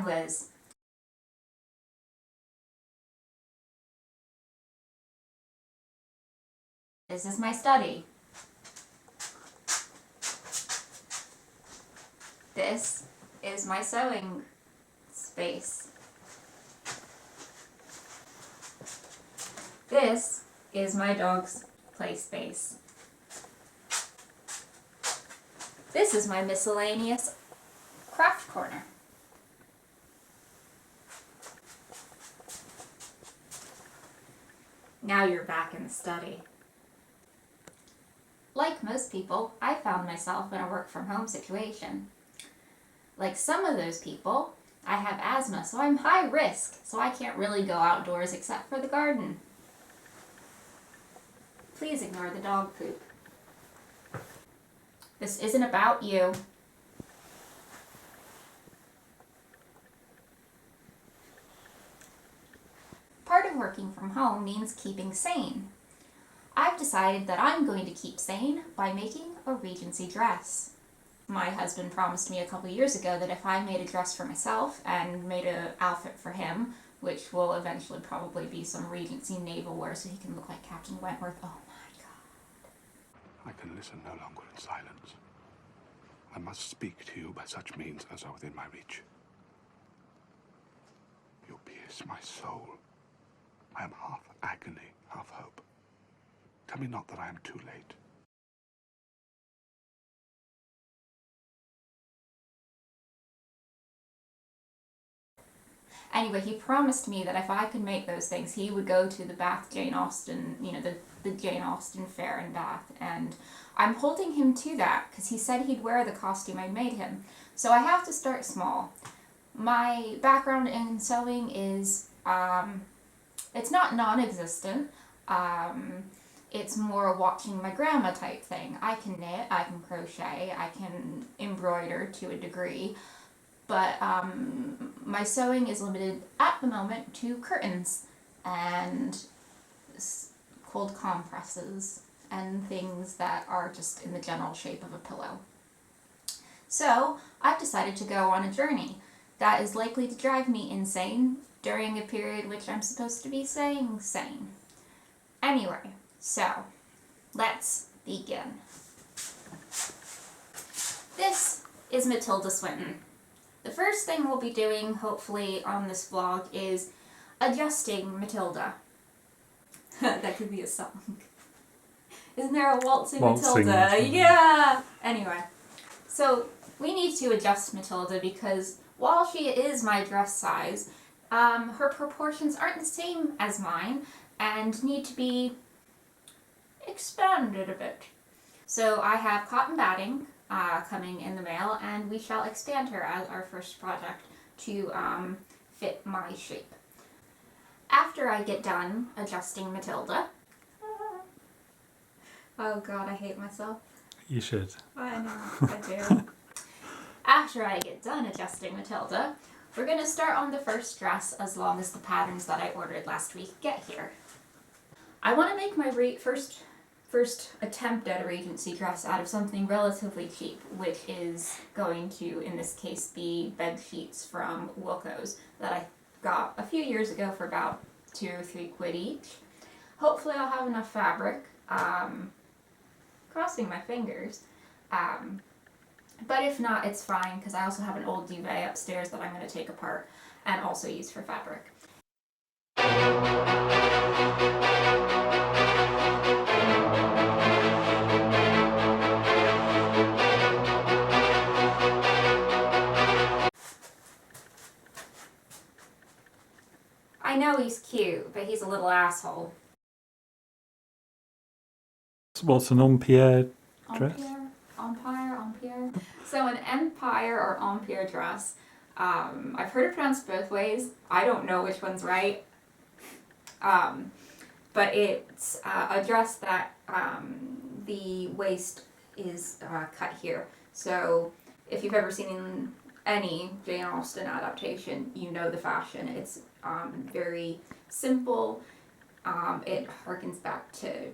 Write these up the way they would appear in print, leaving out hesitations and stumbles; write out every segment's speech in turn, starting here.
Liz. This is my study. This is my sewing space. This is my dog's play space. This is my miscellaneous craft corner. Now you're back in the study. Like most people, I found myself in a work-from-home situation. Like some of those people, I have asthma, so I'm high risk, so I can't really go outdoors except for the garden. Please ignore the dog poop. This isn't about you. Part of working from home means keeping sane. I've decided that I'm going to keep sane by making a Regency dress. My husband promised me a couple years ago that if I made a dress for myself and made an outfit for him, which will eventually probably be some Regency naval wear so he can look like Captain Wentworth. Oh my God. I can listen no longer in silence. I must speak to you by such means as are within my reach. You pierce my soul. I am half agony, half hope. Tell me not that I am too late. Anyway, he promised me that if I could make those things, he would go to the Bath Jane Austen, the Jane Austen fair in Bath. And I'm holding him to that because he said he'd wear the costume I made him. So I have to start small. My background in sewing is, it's not non-existent. It's more watching my grandma type thing. I can knit, I can crochet, I can embroider to a degree. But my sewing is limited at the moment to curtains and cold compresses and things that are just in the general shape of a pillow. So I've decided to go on a journey that is likely to drive me insane during a period which I'm supposed to be saying sane. Anyway, so let's begin. This is Matilda Swinton. The first thing we'll be doing, hopefully, on this vlog is adjusting Matilda. That could be a song. Isn't there a Waltzing Matilda? Yeah! Anyway, so we need to adjust Matilda because while she is my dress size, her proportions aren't the same as mine and need to be expanded a bit. So I have cotton batting coming in the mail, and we shall expand her as our first project to fit my shape. After I get done adjusting Matilda, oh God, I hate myself. You should. I know, I do. After I get done adjusting Matilda, we're going to start on the first dress as long as the patterns that I ordered last week get here. I want to make my first attempt at a Regency dress out of something relatively cheap, which is going to, in this case, be bed sheets from Wilko's that I got a few years ago for about £2 or £3 each. Hopefully I'll have enough fabric, crossing my fingers, but if not, it's fine because I also have an old duvet upstairs that I'm going to take apart and also use for fabric. I know he's cute, but he's a little asshole. What's an empire dress? Empire. So an empire or empire dress, I've heard it pronounced both ways. I don't know which one's right. But it's a dress that the waist is cut here. So if you've ever seen any Jane Austen adaptation, you know the fashion. It's very simple. It harkens back to,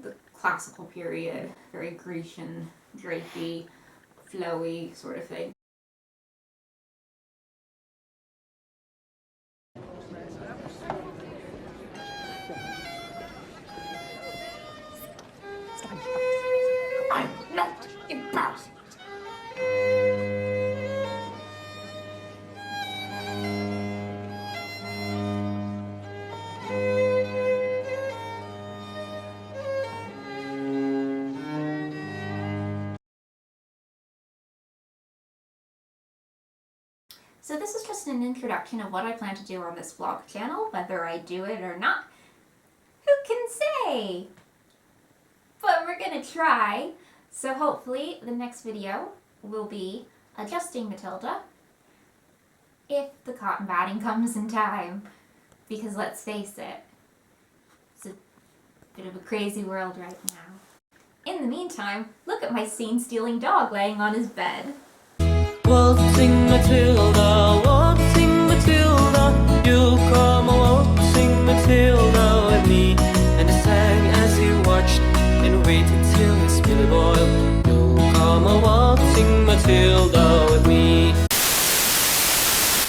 the classical period, very Grecian, drapey, flowy sort of thing. I'm not embarrassed. So this is just an introduction of what I plan to do on this vlog channel. Whether I do it or not, who can say? But we're gonna try. So hopefully the next video will be adjusting Matilda if the cotton batting comes in time. Because let's face it, it's a bit of a crazy world right now. In the meantime, look at my scene-stealing dog laying on his bed. Waltzing Matilda, you come a waltzing Matilda with me. And I sang as he watched and waited till his billy boiled.